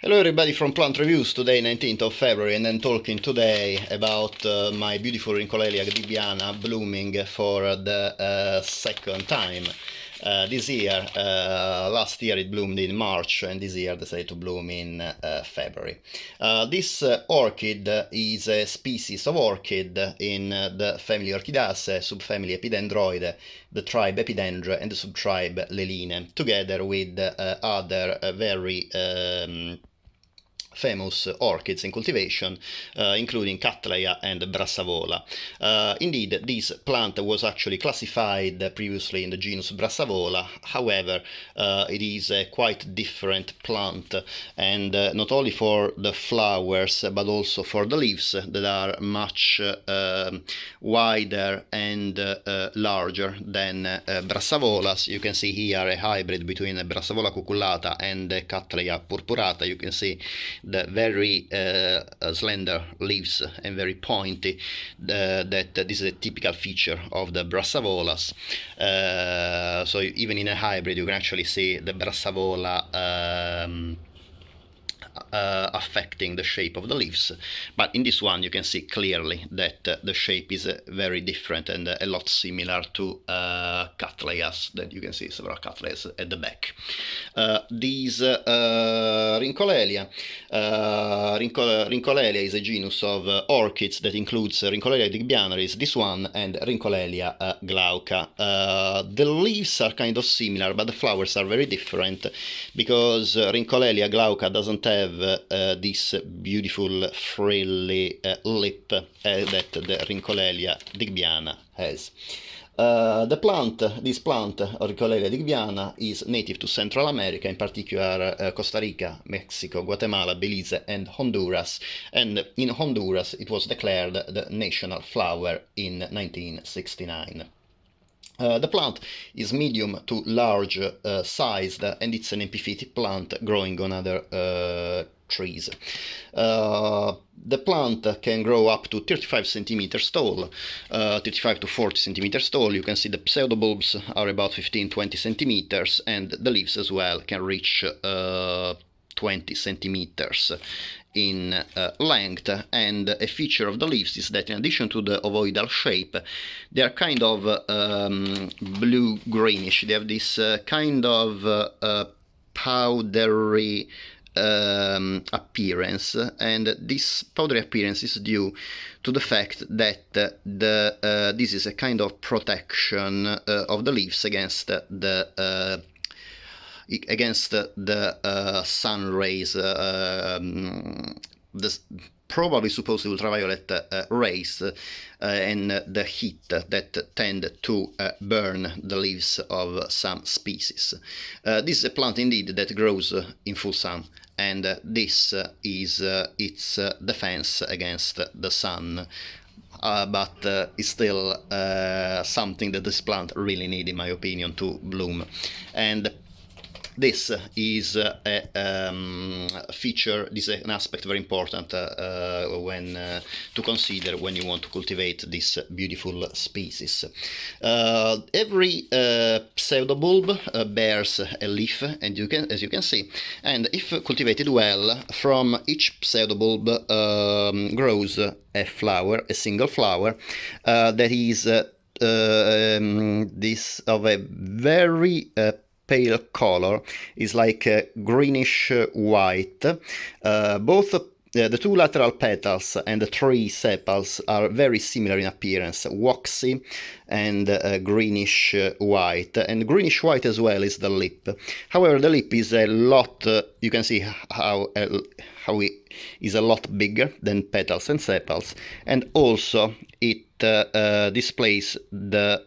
Hello everybody from Plant Reviews, today 19th of February, and I'm talking today about my beautiful Rhyncholaelia digbyana blooming for the second time. This year, last year it bloomed in March, and this year decided to bloom in February. This orchid is a species of orchid in the family Orchidaceae, subfamily Epidendroideae, the tribe Epidendra, and the subtribe Leline, together with other very famous orchids in cultivation, including Cattleya and Brassavola. Indeed, this plant was actually classified previously in the genus Brassavola. However, it is a quite different plant, and not only for the flowers but also for the leaves that are much wider and larger than Brassavolas. You can see here a hybrid between a Brassavola cucullata and a Cattleya purpurata. You can see the very slender leaves and very pointy, that this is a typical feature of the Brassavolas. So even in a hybrid you can actually see the Brassavola affecting the shape of the leaves, but in this one you can see clearly that the shape is very different and a lot similar to Cattleyas, that you can see several Cattleyas at the back. These Rhyncholaelia is a genus of orchids that includes Rhyncholaelia digbyana, this one, and Rhyncholaelia glauca. The leaves are kind of similar, but the flowers are very different, because Rhyncholaelia glauca doesn't have this beautiful frilly lip that the Rhyncholaelia digbyana has. This plant, Rhyncholaelia digbyana, is native to Central America, in particular Costa Rica, Mexico, Guatemala, Belize, and Honduras. And in Honduras it was declared the national flower in 1969. The plant is medium to large sized, and it's an epiphytic plant growing on other trees. The plant can grow up to 35 centimeters tall, 35 to 40 centimeters tall. You can see the pseudobulbs are about 15-20 centimeters, and the leaves as well can reach 20 centimeters in length. And a feature of the leaves is that in addition to the ovoidal shape, they are kind of blue-greenish. They have this kind of powdery appearance, and this powdery appearance is due to the fact that this is a kind of protection of the leaves against the sun rays, probably supposed ultraviolet rays, and the heat that tend to burn the leaves of some species. This is a plant indeed that grows in full sun, and this is its defense against the sun. But it's still something that this plant really needs, in my opinion, to bloom. And this is a feature, this is an aspect very important to consider when you want to cultivate this beautiful species. Every pseudobulb bears a leaf, and as you can see, and if cultivated well, from each pseudobulb grows a flower, a single flower, that is this of a very pale color, is like greenish white. Both the two lateral petals and the three sepals are very similar in appearance, waxy and greenish white, and greenish white as well is the lip. However, the lip is a lot, you can see how it is a lot bigger than petals and sepals, and also it displays the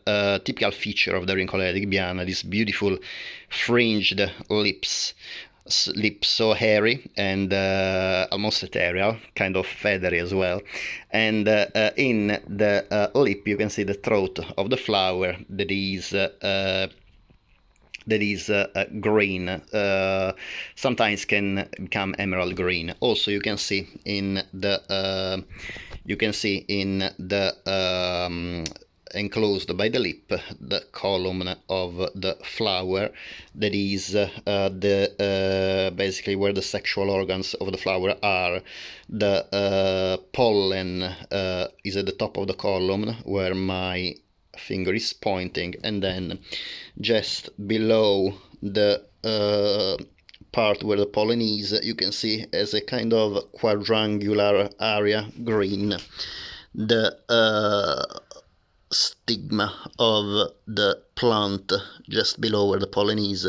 typical feature of the Rhyncholaelia digbyana, this beautiful fringed lips so hairy and almost ethereal, kind of feathery as well. And in the lip you can see the throat of the flower that is green, sometimes can become emerald green. Also you can see in the enclosed by the lip, the column of the flower, that is basically where the sexual organs of the flower are. The pollen is at the top of the column where my finger is pointing, and then just below the part where the pollen is, you can see as a kind of quadrangular area, green, the stigma of the plant just below where the pollen is.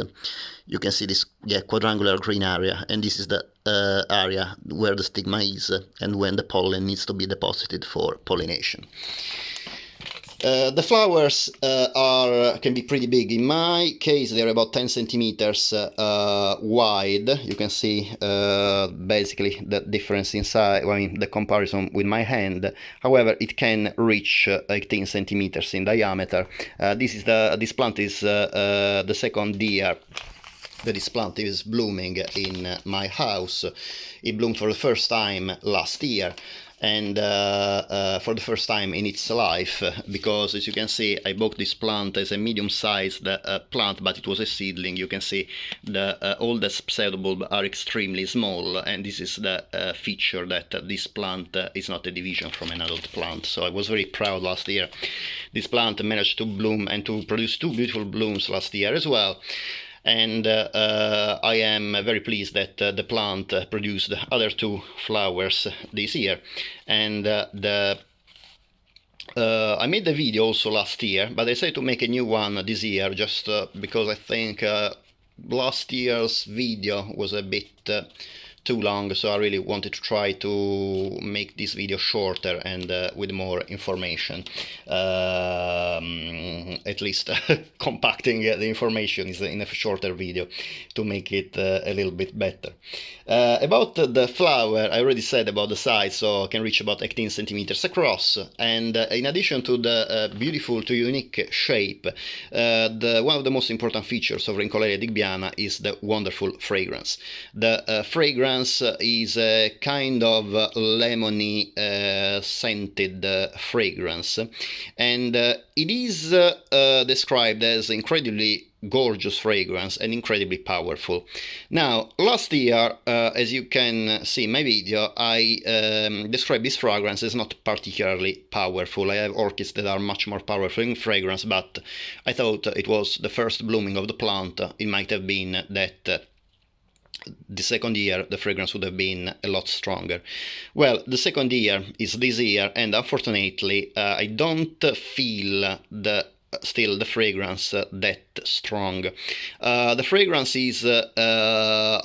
You can see this quadrangular green area, and this is the area where the stigma is and when the pollen needs to be deposited for pollination. The flowers can be pretty big. In my case, they're about 10 centimeters wide. You can see basically the difference in size, I mean the comparison with my hand. However, it can reach 18 centimeters in diameter. This plant is the second year that this plant is blooming in my house. It bloomed for the first time last year, and for the first time in its life, because as you can see, I bought this plant as a medium-sized plant, but it was a seedling. You can see all the pseudobulb are extremely small, and this is the feature that this plant is not a division from an adult plant. So I was very proud last year. This plant managed to bloom and to produce two beautiful blooms last year as well. And I am very pleased that the plant produced the other two flowers this year. And I made the video also last year, but I decided to make a new one this year just because I think last year's video was a bit too long, so I really wanted to try to make this video shorter and with more information, at least compacting the information is in a shorter video to make it a little bit better. About the flower, I already said about the size, so it can reach about 18 centimeters across, and in addition to the beautiful to unique shape, one of the most important features of Rhyncholaelia digbyana is the wonderful fragrance. The fragrance is a kind of lemony scented fragrance, and it is described as incredibly gorgeous fragrance and incredibly powerful. Now, last year, as you can see in my video, I described this fragrance as not particularly powerful. I have orchids that are much more powerful in fragrance, but I thought it was the first blooming of the plant. It might have been that the second year the fragrance would have been a lot stronger. Well, the second year is this year, and unfortunately I don't feel still the fragrance that strong. The fragrance is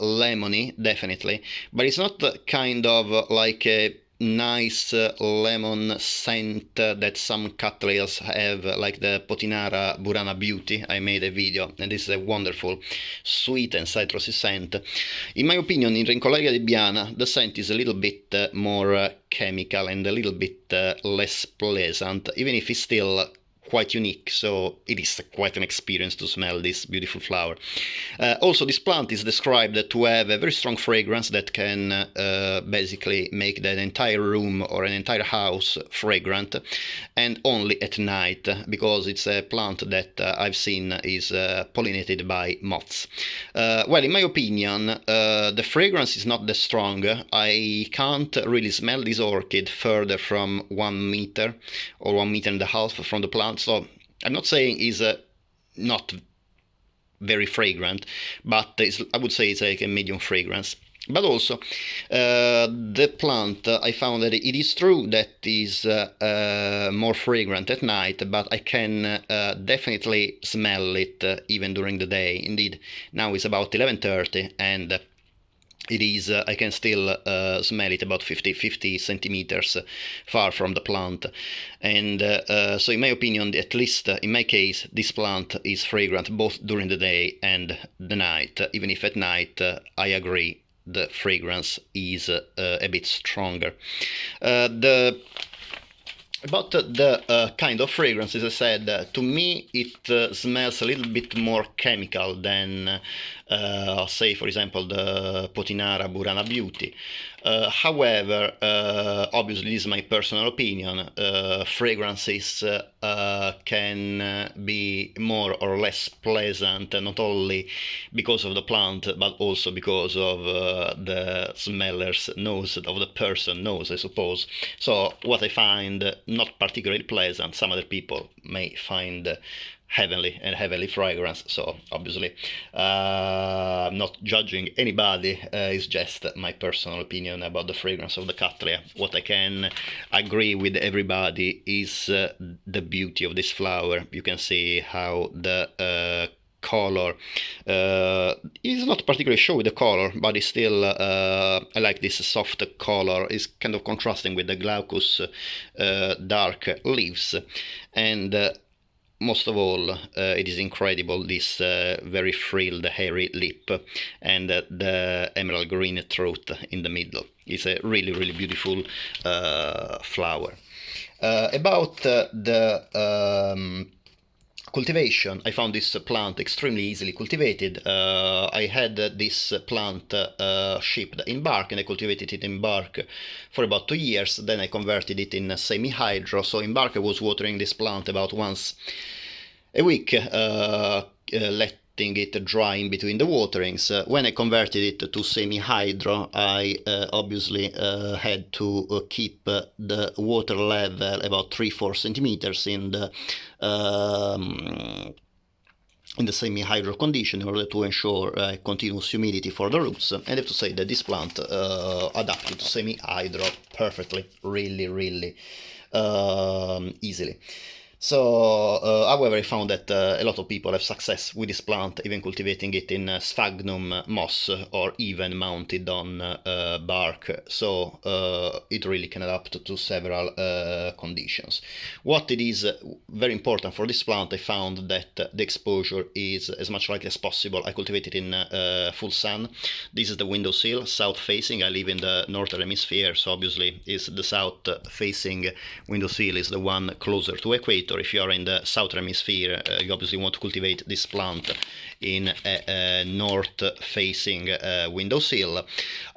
lemony, definitely, but it's not kind of like a nice lemon scent that some cattleyas have, like the Potinara Burana Beauty. I made a video, and this is a wonderful sweet and citrusy scent. In my opinion, in Rhyncholaelia digbyana, the scent is a little bit more chemical and a little bit less pleasant, even if it's still quite unique, so it is quite an experience to smell this beautiful flower. Also, this plant is described to have a very strong fragrance that can basically make the entire room or an entire house fragrant, and only at night, because it's a plant that I've seen is pollinated by moths. Well, in my opinion, the fragrance is not that strong. I can't really smell this orchid further from 1 meter or 1.5 meters from the plant. So I'm not saying it's not very fragrant, but I would say it's like a medium fragrance. But also, the plant, I found that it is true that it is more fragrant at night, but I can definitely smell it even during the day. Indeed, now it's about 11:30, and it is, I can still smell it about 50 centimeters far from the plant. And so in my opinion, at least in my case, this plant is fragrant both during the day and the night, even if at night I agree the fragrance is a bit stronger. About the kind of fragrance, as I said, to me it smells a little bit more chemical than say for example the Potinara Burana Beauty. However, obviously this is my personal opinion, fragrances can be more or less pleasant, not only because of the plant but also because of the smeller's nose, of the person nose, I suppose. So what I find not particularly pleasant, some other people may find heavenly and heavenly fragrance. So obviously I'm not judging anybody, it's just my personal opinion about the fragrance of the Cattleya. What I can agree with everybody is the beauty of this flower. You can see how the color is not particularly showy, the color, but it's still I like this soft color. It's kind of contrasting with the glaucous dark leaves, and most of all, it is incredible, this very frilled, hairy lip, and the emerald green throat in the middle. It's a really, really beautiful flower. About the cultivation, I found this plant extremely easily cultivated. I had this plant shipped in bark, and I cultivated it in bark for about 2 years. Then I converted it in semi-hydro. So in bark I was watering this plant about once a week, letting it dry in between the waterings. When I converted it to semi-hydro, I obviously had to keep the water level about 3-4 centimeters in the semi-hydro condition in order to ensure continuous humidity for the roots. And I have to say that this plant adapted to semi-hydro perfectly, really, really easily. So, however, I found that a lot of people have success with this plant, even cultivating it in sphagnum moss or even mounted on bark. So it really can adapt to several conditions. What it is very important for this plant, I found that the exposure is as much light as possible. I cultivate it in full sun. This is the windowsill, south facing. I live in the northern hemisphere, so obviously is the south facing windowsill is the one closer to equator. If you are in the southern hemisphere, you obviously want to cultivate this plant in a north-facing windowsill.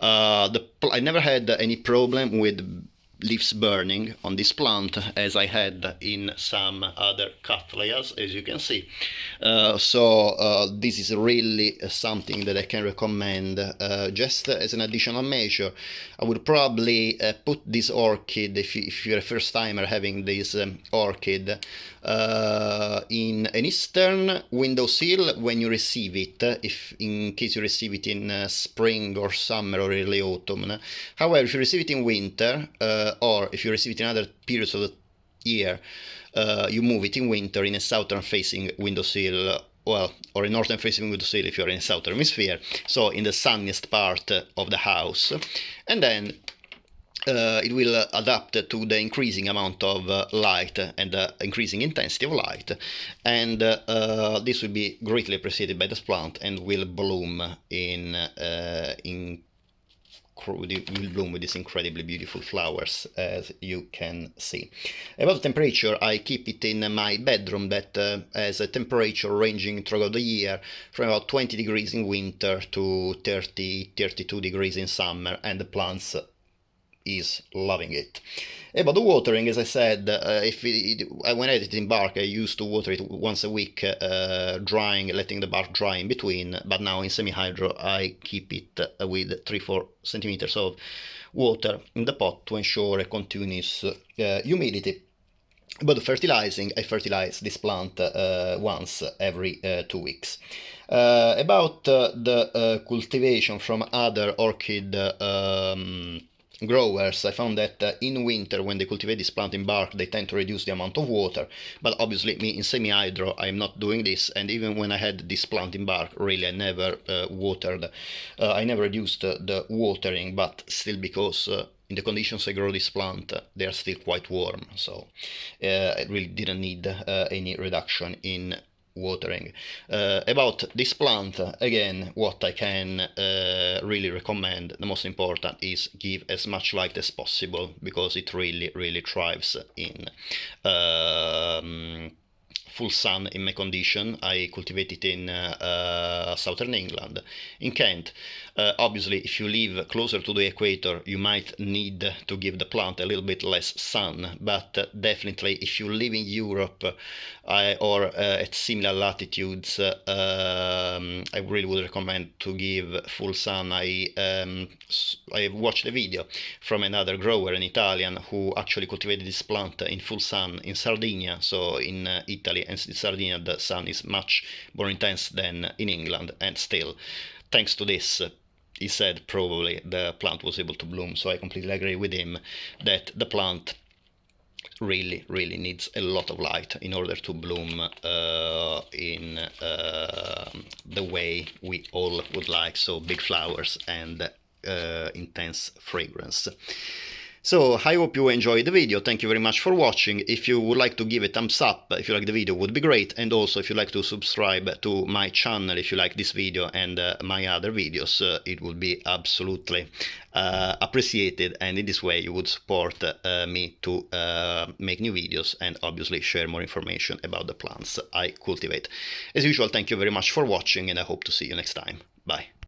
I never had any problem with leaves burning on this plant, as I had in some other Cattleyas, as you can see. So this is really something that I can recommend. Just as an additional measure, I would probably put this orchid, if you're a first timer having this orchid, in an eastern windowsill when you receive it, if in case you receive it in spring or summer or early autumn. However, if you receive it in winter, or if you receive it in other periods of the year, you move it in winter in a southern facing windowsill, well, or a northern facing windowsill if you're in the southern hemisphere, so in the sunniest part of the house, and then it will adapt to the increasing amount of light and the increasing intensity of light, and this will be greatly appreciated by this plant and will bloom will bloom with these incredibly beautiful flowers, as you can see. About the temperature, I keep it in my bedroom that has a temperature ranging throughout the year from about 20 degrees in winter to 30-32 degrees in summer, and the plants is loving it. About the watering, as I said, when I had it in bark, I used to water it once a week, drying, letting the bark dry in between. But now in semi-hydro, I keep it with 3-4 centimeters of water in the pot to ensure a continuous humidity. But fertilizing, I fertilize this plant once every 2 weeks. About the cultivation from other orchid growers, I found that in winter, when they cultivate this plant in bark, they tend to reduce the amount of water. But obviously, me in semi-hydro, I'm not doing this. And even when I had this plant in bark, really, I never watered. I never reduced the watering, but still, because in the conditions I grow this plant, they are still quite warm. So I really didn't need any reduction in watering. About this plant, again, what I can really recommend, the most important, is give as much light as possible, because it really thrives in full sun in my condition. I cultivate it in southern England, in Kent. Obviously, if you live closer to the equator, you might need to give the plant a little bit less sun, but definitely if you live in Europe or at similar latitudes, I really would recommend to give full sun. I watched a video from another grower, an Italian, who actually cultivated this plant in full sun in Sardinia. So in Italy and in Sardinia, the sun is much more intense than in England, and still, thanks to this, he said probably the plant was able to bloom. So I completely agree with him that the plant really needs a lot of light in order to bloom in the way we all would like, so big flowers and intense fragrance. So I hope you enjoyed the video. Thank you very much for watching. If you would like to give a thumbs up if you like the video, would be great. And also if you like to subscribe to my channel if you like this video and my other videos, it would be absolutely appreciated, and in this way you would support me to make new videos and obviously share more information about the plants I cultivate. As usual, thank you very much for watching, and I hope to see you next time. Bye.